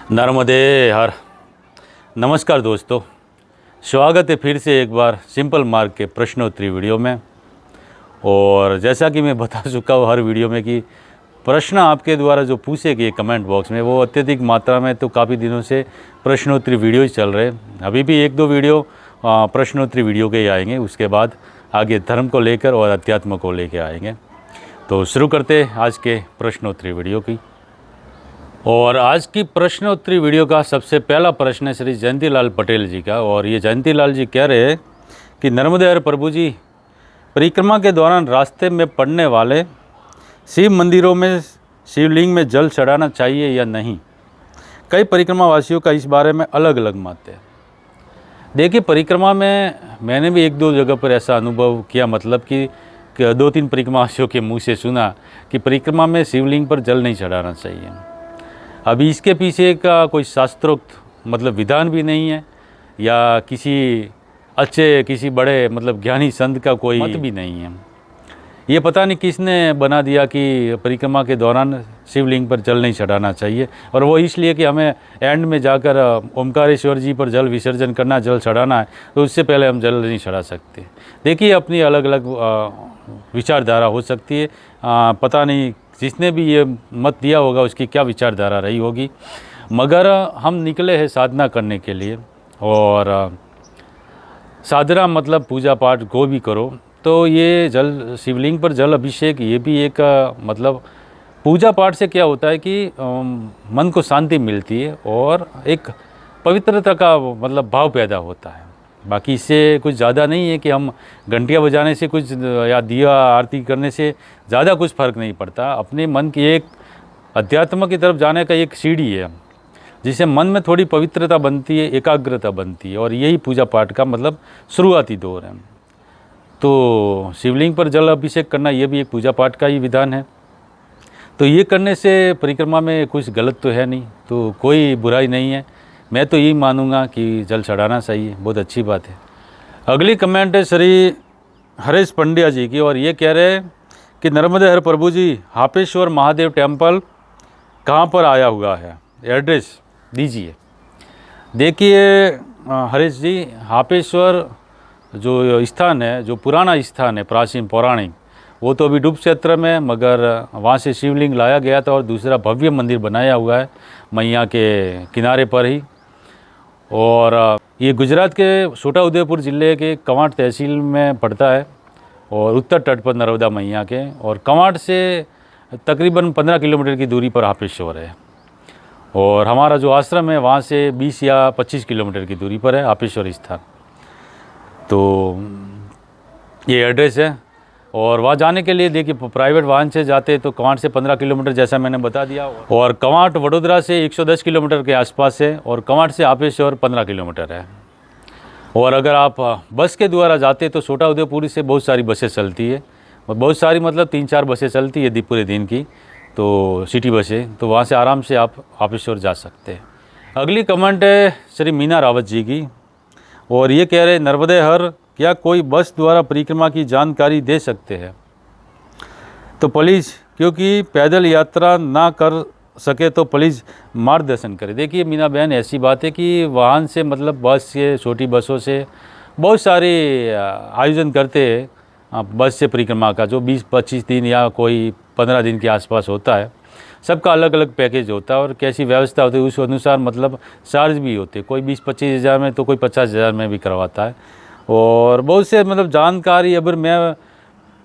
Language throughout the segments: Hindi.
नर्मदे हर। नमस्कार दोस्तों, स्वागत है फिर से एक बार सिंपल मार्ग के प्रश्नोत्तरी वीडियो में। और जैसा कि मैं बता चुका हूँ हर वीडियो में कि प्रश्न आपके द्वारा जो पूछे गए कमेंट बॉक्स में वो अत्यधिक मात्रा में, तो काफ़ी दिनों से प्रश्नोत्तरी वीडियो ही चल रहे हैं। अभी भी एक दो वीडियो प्रश्नोत्तरी वीडियो के ही आएंगे, उसके बाद आगे धर्म को लेकर और अध्यात्म को लेकर आएंगे। तो शुरू करते हैं आज के प्रश्नोत्तरी वीडियो की। और आज की प्रश्नोत्तरी वीडियो का सबसे पहला प्रश्न है श्री जयंतीलाल पटेल जी का। और ये जयंतीलाल जी कह रहे हैं कि नर्मदे हर प्रभु जी, परिक्रमा के दौरान रास्ते में पड़ने वाले शिव मंदिरों में शिवलिंग में जल चढ़ाना चाहिए या नहीं। कई परिक्रमा वासियों का इस बारे में अलग अलग मत है। देखिए, परिक्रमा में मैंने भी एक दो जगह पर ऐसा अनुभव किया, मतलब कि दो तीन परिक्रमा वासियों के मुँह से सुना कि परिक्रमा में शिवलिंग पर जल नहीं चढ़ाना चाहिए। अभी इसके पीछे का कोई शास्त्रोक्त मतलब विधान भी नहीं है, या किसी बड़े मतलब ज्ञानी संत का कोई मत भी नहीं है। ये पता नहीं किसने बना दिया कि परिक्रमा के दौरान शिवलिंग पर जल नहीं चढ़ाना चाहिए, और वो इसलिए कि हमें एंड में जाकर ओमकारेश्वर जी पर जल विसर्जन करना, जल चढ़ाना है, तो उससे पहले हम जल नहीं चढ़ा सकते। देखिए, अपनी अलग अलग विचारधारा हो सकती है। पता नहीं जिसने भी ये मत दिया होगा उसकी क्या विचारधारा रही होगी, मगर हम निकले हैं साधना करने के लिए। और साधना मतलब पूजा पाठ को भी करो, तो ये जल शिवलिंग पर जल अभिषेक ये भी एक मतलब पूजा पाठ से क्या होता है कि मन को शांति मिलती है और एक पवित्रता का मतलब भाव पैदा होता है। बाकी इससे कुछ ज़्यादा नहीं है कि हम घंटियाँ बजाने से कुछ या दिया आरती करने से ज़्यादा कुछ फ़र्क नहीं पड़ता। अपने मन की एक अध्यात्म की तरफ जाने का एक सीढ़ी है, जिससे मन में थोड़ी पवित्रता बनती है, एकाग्रता बनती है, और यही पूजा पाठ का मतलब शुरुआती दौर है। तो शिवलिंग पर जल अभिषेक करना ये भी एक पूजा पाठ का ही विधान है। तो ये करने से परिक्रमा में कुछ गलत तो है नहीं, तो कोई बुराई नहीं है। मैं तो यही मानूंगा कि जल चढ़ाना चाहिए, बहुत अच्छी बात है। अगली कमेंट है श्री हरेश पंड्या जी की, और ये कह रहे हैं कि नर्मदे हर प्रभु जी, हापेश्वर महादेव टेम्पल कहाँ पर आया हुआ है, एड्रेस दीजिए। देखिए हरेश जी, हापेश्वर जो स्थान है, जो पुराना स्थान है प्राचीन पौराणिक, वो तो अभी डूब क्षेत्र में, मगर वहाँ से शिवलिंग लाया गया था और दूसरा भव्य मंदिर बनाया हुआ है मैया के किनारे पर ही। और ये गुजरात के छोटा उदेपुर ज़िले के कवांट तहसील में पड़ता है, और उत्तर तट पर नर्मदा मैया के, और कवांट से तकरीबन 15 किलोमीटर की दूरी पर हापेश्वर है। और हमारा जो आश्रम है वहाँ से 20 या 25 किलोमीटर की दूरी पर है हापेश्वर स्थान। तो ये एड्रेस है, और वहाँ जाने के लिए देखिए प्राइवेट वाहन से जाते तो कवांट से 15 किलोमीटर जैसा मैंने बता दिया, और कवांट वडोदरा से 110 किलोमीटर के आसपास है, और कवांट से हापेश्वर 15 किलोमीटर है। और अगर आप बस के द्वारा जाते तो छोटा उदेपुर से बहुत सारी बसें चलती है, और बहुत सारी मतलब 3-4 बसें चलती है पूरे दिन की, तो सिटी बसें, तो वहाँ से आराम से आप हापेश्वर जा सकते हैं। अगली कमेंट है श्री मीना रावत जी की, और ये कह रहे नर्मदे हर, क्या कोई बस द्वारा परिक्रमा की जानकारी दे सकते हैं तो प्लीज़, क्योंकि पैदल यात्रा ना कर सके तो प्लीज़ मार्गदर्शन करें। देखिए मीना बहन, ऐसी बात है कि वाहन से मतलब बस से, छोटी बसों से बहुत सारे आयोजन करते हैं बस से परिक्रमा का, जो 20-25 दिन या कोई 15 दिन के आसपास होता है। सबका अलग अलग पैकेज होता है और कैसी व्यवस्था होती है उस अनुसार मतलब चार्ज भी होते हैं। कोई 20-25 हज़ार में तो कोई 50 हज़ार में भी करवाता है। और बहुत से मतलब जानकारी अगर मैं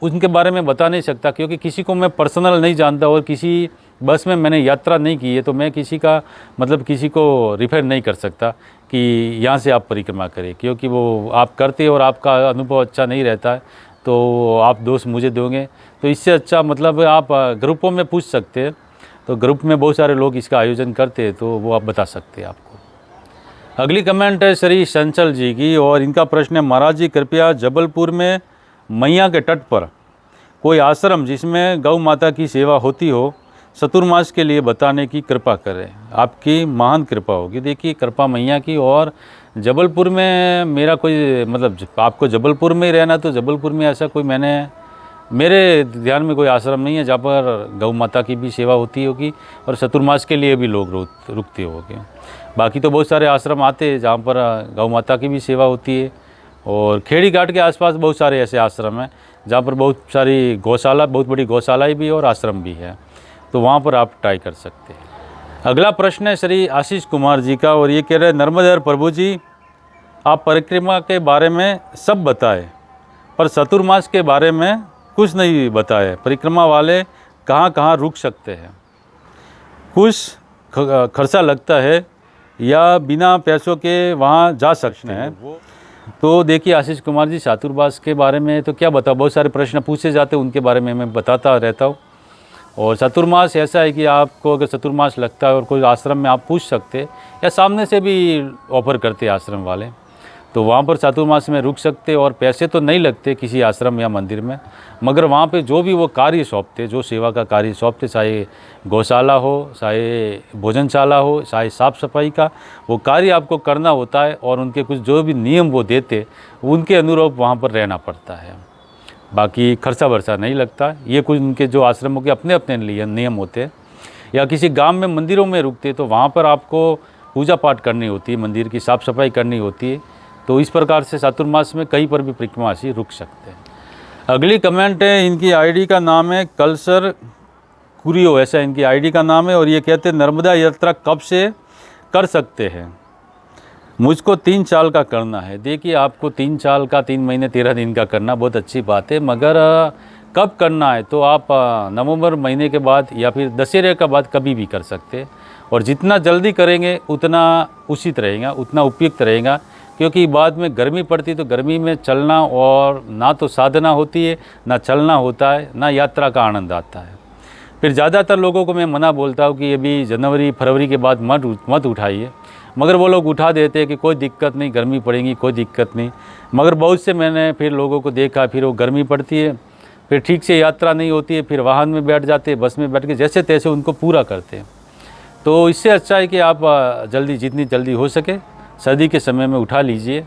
उनके बारे में बता नहीं सकता, क्योंकि किसी को मैं पर्सनल नहीं जानता और किसी बस में मैंने यात्रा नहीं की है, तो मैं किसी को रिफ़र नहीं कर सकता कि यहाँ से आप परिक्रमा करें, क्योंकि वो आप करते और आपका अनुभव अच्छा नहीं रहता है तो आप दोष मुझे दोगे। तो इससे अच्छा मतलब आप ग्रुपों में पूछ सकते हैं, तो ग्रुप में बहुत सारे लोग इसका आयोजन करते हैं, तो वो आप बता सकते हैं आपको। अगली कमेंट है श्री संचल जी की, और इनका प्रश्न है महाराज जी, कृपया जबलपुर में मैया के तट पर कोई आश्रम जिसमें गौ माता की सेवा होती हो चतुर्मास के लिए बताने की कृपा करें, आपकी महान कृपा होगी। देखिए कृपा मैया की, और जबलपुर में मेरा कोई मतलब आपको जबलपुर में ही रहना, तो जबलपुर में ऐसा कोई मैंने मेरे ध्यान में कोई आश्रम नहीं है जहाँ पर गौ माता की भी सेवा होती होगी और चतुर्मास के लिए भी लोग रुकते होंगे। बाकी तो बहुत सारे आश्रम आते हैं जहाँ पर गौ माता की भी सेवा होती है, और खेड़ी घाट के आसपास बहुत सारे ऐसे आश्रम हैं जहाँ पर बहुत सारी गौशाला, बहुत बड़ी गौशालाएँ भी और आश्रम भी है, तो वहाँ पर आप ट्राई कर सकते हैं। अगला प्रश्न है श्री आशीष कुमार जी का, और ये कह रहे हैं नर्मदेहर प्रभु जी, आप परिक्रमा के बारे में सब बताए पर चतुर्मास के बारे में कुछ नहीं बताए। परिक्रमा वाले कहाँ कहाँ रुक सकते हैं, कुछ खर्चा लगता है या बिना पैसों के वहाँ जा सकते हैं? तो देखिए आशीष कुमार जी, चतुर्मास के बारे में तो क्या बताओ, बहुत सारे प्रश्न पूछे जाते हैं, उनके बारे में मैं बताता रहता हूँ। और चतुर्मास ऐसा है कि आपको अगर चतुर्मास लगता है और कोई आश्रम में आप पूछ सकते, या सामने से भी ऑफ़र करते आश्रम वाले, तो वहाँ पर चतुर्मास में रुक सकते। और पैसे तो नहीं लगते किसी आश्रम या मंदिर में, मगर वहाँ पे जो भी वो कार्य सौंपते, जो सेवा का कार्य सौंपते, चाहे गौशाला हो, चाहे भोजनशाला हो, चाहे साफ़ सफाई का, वो कार्य आपको करना होता है और उनके कुछ जो भी नियम वो देते, उनके अनुरूप वहाँ पर रहना पड़ता है। बाकी खर्चा वर्चा नहीं लगता। ये कुछ उनके जो आश्रमों के अपने अपने नियम होते हैं। या किसी गांव में मंदिरों में रुकते तो वहाँ पर आपको पूजा पाठ करनी होती है, मंदिर की साफ़ सफाई करनी होती है। तो इस प्रकार से चतुर्मास में कहीं पर भी परिक्रमावासी रुक सकते हैं। अगली कमेंट है, इनकी आईडी का नाम है कलसर कुरियो, ऐसा इनकी आईडी का नाम है, और ये कहते हैं नर्मदा यात्रा कब से कर सकते हैं? मुझको 3 साल का करना है। देखिए आपको 3 साल का, 3 महीने 13 दिन का करना बहुत अच्छी बात है, मगर कब करना है तो आप नवंबर महीने के बाद या फिर दशहरे के बाद कभी भी कर सकते हैं। और जितना जल्दी करेंगे उतना उचित रहेगा, उतना उपयुक्त रहेगा, क्योंकि बाद में गर्मी पड़ती तो गर्मी में चलना और ना तो साधना होती है, ना चलना होता है, ना यात्रा का आनंद आता है। फिर ज़्यादातर लोगों को मैं मना बोलता हूँ कि अभी जनवरी फरवरी के बाद मत उठाइए, मगर वो लोग उठा देते हैं कि कोई दिक्कत नहीं, गर्मी पड़ेगी, कोई दिक्कत नहीं। मगर बहुत से मैंने फिर लोगों को देखा, फिर वो गर्मी पड़ती है, फिर ठीक से यात्रा नहीं होती है, फिर वाहन में बैठ जाते हैं, बस में बैठ के जैसे तैसे उनको पूरा करते हैं। तो इससे अच्छा है कि आप जल्दी, जितनी जल्दी हो सके सर्दी के समय में उठा लीजिए,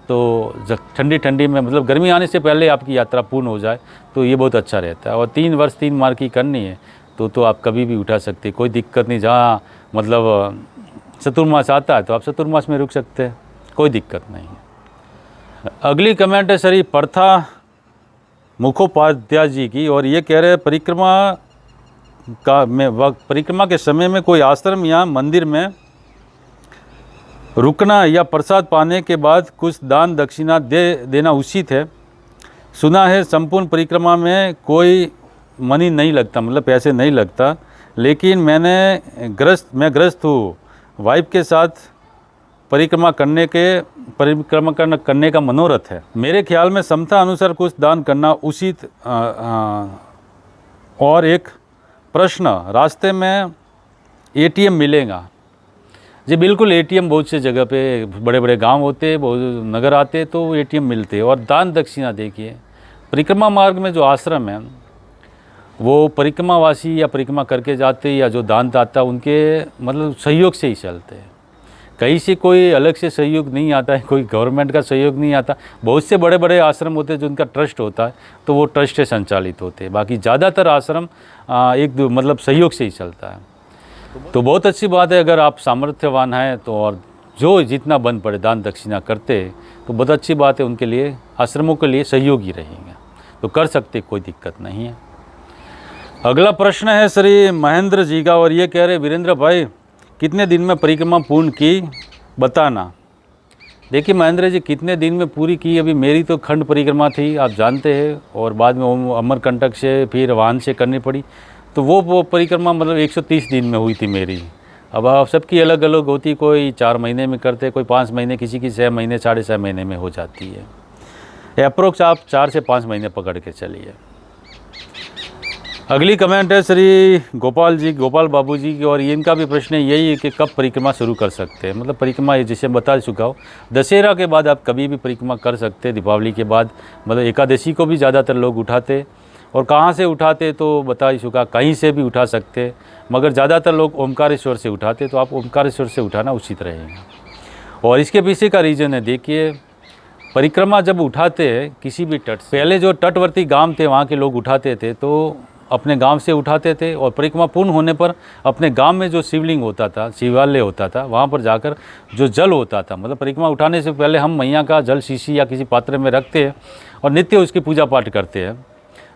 तो जब ठंडी में, मतलब गर्मी आने से पहले आपकी यात्रा पूर्ण हो जाए तो ये बहुत अच्छा रहता है। और 3 वर्ष 3 माह की करनी है तो आप कभी भी उठा सकते, कोई दिक्कत नहीं। जहाँ मतलब चतुर्मास आता है तो आप चतुर्मास में रुक सकते हैं, कोई दिक्कत नहीं है। अगली कमेंट है श्री प्रथा मुखोपाध्याय जी की, और ये कह रहे हैं परिक्रमा के समय में कोई आश्रम या मंदिर में रुकना या प्रसाद पाने के बाद कुछ दान दक्षिणा देना उचित है? सुना है संपूर्ण परिक्रमा में कोई मनी नहीं लगता, मतलब पैसे नहीं लगता, लेकिन मैं ग्रस्त हूँ, वाइफ के साथ परिक्रमा करने का मनोरथ है। मेरे ख्याल में क्षमता अनुसार कुछ दान करना उचित। और एक प्रश्न, रास्ते में एटीएम मिलेगा? जी बिल्कुल, एटीएम बहुत से जगह पे, बड़े बड़े गांव होते, बहुत नगर आते तो एटीएम मिलते। और दान दक्षिणा देखिए, परिक्रमा मार्ग में जो आश्रम है वो परिक्रमावासी या परिक्रमा करके जाते या जो दान दाता उनके मतलब सहयोग से ही चलते हैं। कहीं से कोई अलग से सहयोग नहीं आता है, कोई गवर्नमेंट का सहयोग नहीं आता। बहुत से बड़े बड़े आश्रम होते हैं जो उनका ट्रस्ट होता है तो वो ट्रस्ट से संचालित होते हैं। बाकी ज़्यादातर आश्रम मतलब सहयोग से ही चलता है। तो बहुत अच्छी बात है, अगर आप सामर्थ्यवान हैं तो, और जो जितना बन पड़े दान दक्षिणा करते तो बहुत अच्छी बात है, उनके लिए, आश्रमों के लिए सहयोगी रहेंगे तो कर सकते, कोई दिक्कत नहीं है। अगला प्रश्न है श्री महेंद्र जी का, और ये कह रहे वीरेंद्र भाई कितने दिन में परिक्रमा पूर्ण की बताना। देखिए महेंद्र जी, कितने दिन में पूरी की, अभी मेरी तो खंड परिक्रमा थी आप जानते हैं, और बाद में अमरकंटक से फिर वाहन से करनी पड़ी, तो वो परिक्रमा मतलब 130 दिन में हुई थी मेरी। अब आप सबकी अलग अलग होती, कोई 4 महीने में करते, कोई 5 महीने, किसी की 6 महीने 6.5 महीने में हो जाती है। अप्रोक्स आप 4 से 5 महीने पकड़ के चलिए। अगली कमेंट है श्री गोपाल बाबू जी की, और इनका भी प्रश्न यही है कि कब परिक्रमा शुरू कर सकते हैं। मतलब परिक्रमा जैसे बता चुका हूँ, दशहरा के बाद आप कभी भी परिक्रमा कर सकते हैं, दीपावली के बाद, मतलब एकादशी को भी ज़्यादातर लोग उठाते, और कहाँ से उठाते तो बता ही चुका, कहीं से भी उठा सकते, मगर ज़्यादातर लोग ओमकारेश्वर से उठाते, तो आप ओमकारेश्वर से उठाना उचित रहेगा। और इसके पीछे का रीज़न है, देखिए परिक्रमा जब उठाते हैं किसी भी तट से, पहले जो तटवर्ती गांव थे वहाँ के लोग उठाते थे तो अपने गांव से उठाते थे, और परिक्रमा पूर्ण होने पर अपने गांव में जो शिवलिंग होता था, शिवालय होता था, वहाँ पर जाकर जो जल होता था, मतलब परिक्रमा उठाने से पहले हम मैया का जल शीशी या किसी पात्र में रखते हैं और नित्य उसकी पूजा पाठ करते हैं।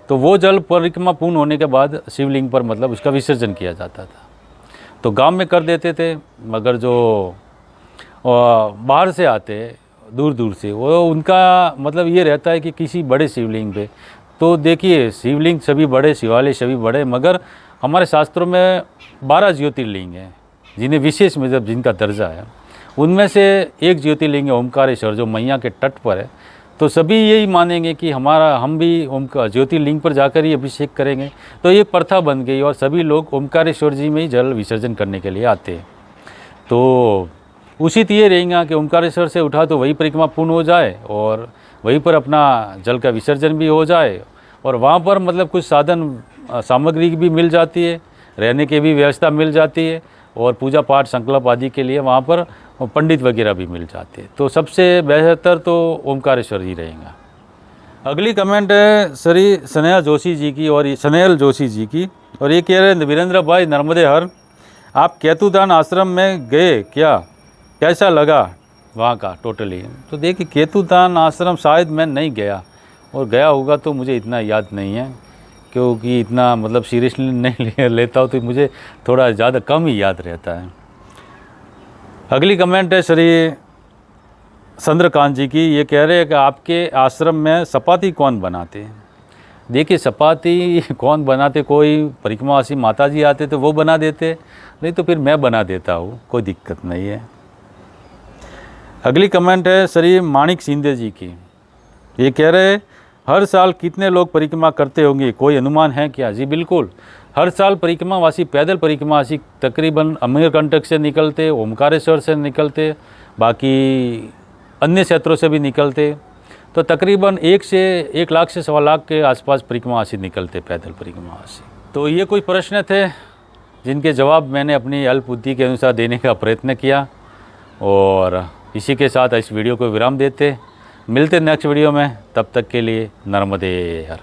तो वो जल परिक्रमा पूर्ण होने के बाद शिवलिंग पर मतलब उसका विसर्जन किया जाता था। तो गांव में कर देते थे, मगर जो बाहर से आते दूर दूर से, वो उनका मतलब ये रहता है कि किसी बड़े शिवलिंग पे, तो देखिए शिवलिंग सभी बड़े, शिवालय सभी बड़े, मगर हमारे शास्त्रों में 12 ज्योतिर्लिंग हैं जिन्हें विशेष मतलब जिनका दर्जा है। उनमें से एक ज्योतिर्लिंग है ओमकारेश्वर, जो मैया के तट पर है। तो सभी यही मानेंगे कि हम भी ओमकार ज्योतिर्लिंग पर जाकर ही अभिषेक करेंगे। तो ये प्रथा बन गई और सभी लोग ओमकारेश्वर जी में ही जल विसर्जन करने के लिए आते हैं। तो उचित ये रहेगा कि ओमकारेश्वर से उठा तो वही परिक्रमा पूर्ण हो जाए और वहीं पर अपना जल का विसर्जन भी हो जाए, और वहाँ पर मतलब कुछ साधन सामग्री भी मिल जाती है, रहने की भी व्यवस्था मिल जाती है, और पूजा पाठ संकल्प आदि के लिए वहाँ पर पंडित वगैरह भी मिल जाते हैं। तो सबसे बेहतर तो ओमकारेश्वर ही रहेगा। अगली कमेंट है श्री स्नेहा जोशी जी की और स्नेहल जोशी जी की, और ये कह रहे हैं वीरेंद्र भाई नर्मदे हर, आप केतुदान आश्रम में गए क्या, कैसा लगा वहाँ का टोटली। तो देखिए केतुदान आश्रम शायद मैं नहीं गया, और गया होगा तो मुझे इतना याद नहीं है, क्योंकि इतना मतलब सीरियसली नहीं लेता हूँ, तो मुझे थोड़ा ज़्यादा कम ही याद रहता है। अगली कमेंट है श्री चंद्रकांत जी की, ये कह रहे हैं कि आपके आश्रम में चपाती कौन बनाते हैं। देखिए चपाती कौन बनाते, कोई परिक्रमावासी माता जी आते तो वो बना देते, नहीं तो फिर मैं बना देता हूँ, कोई दिक्कत नहीं है। अगली कमेंट है श्री माणिक सिंधे जी की, ये कह रहे हैं हर साल कितने लोग परिक्रमा करते होंगे, कोई अनुमान है क्या। जी बिल्कुल, हर साल परिक्रमावासी, पैदल परिक्रमावासी तकरीबन अमीरकंटक से निकलते, ओमकारेश्वर से निकलते, बाकी अन्य क्षेत्रों से भी निकलते, तो तकरीबन 1 लाख से 1.25 लाख के आसपास परिक्रमावासी निकलते, पैदल परिक्रमावासी। तो ये कुछ प्रश्न थे जिनके जवाब मैंने अपनी अल्प बुद्धि के अनुसार देने का प्रयत्न किया, और इसी के साथ इस वीडियो को विराम देते, मिलते नेक्स्ट वीडियो में, तब तक के लिए नर्मदे हर।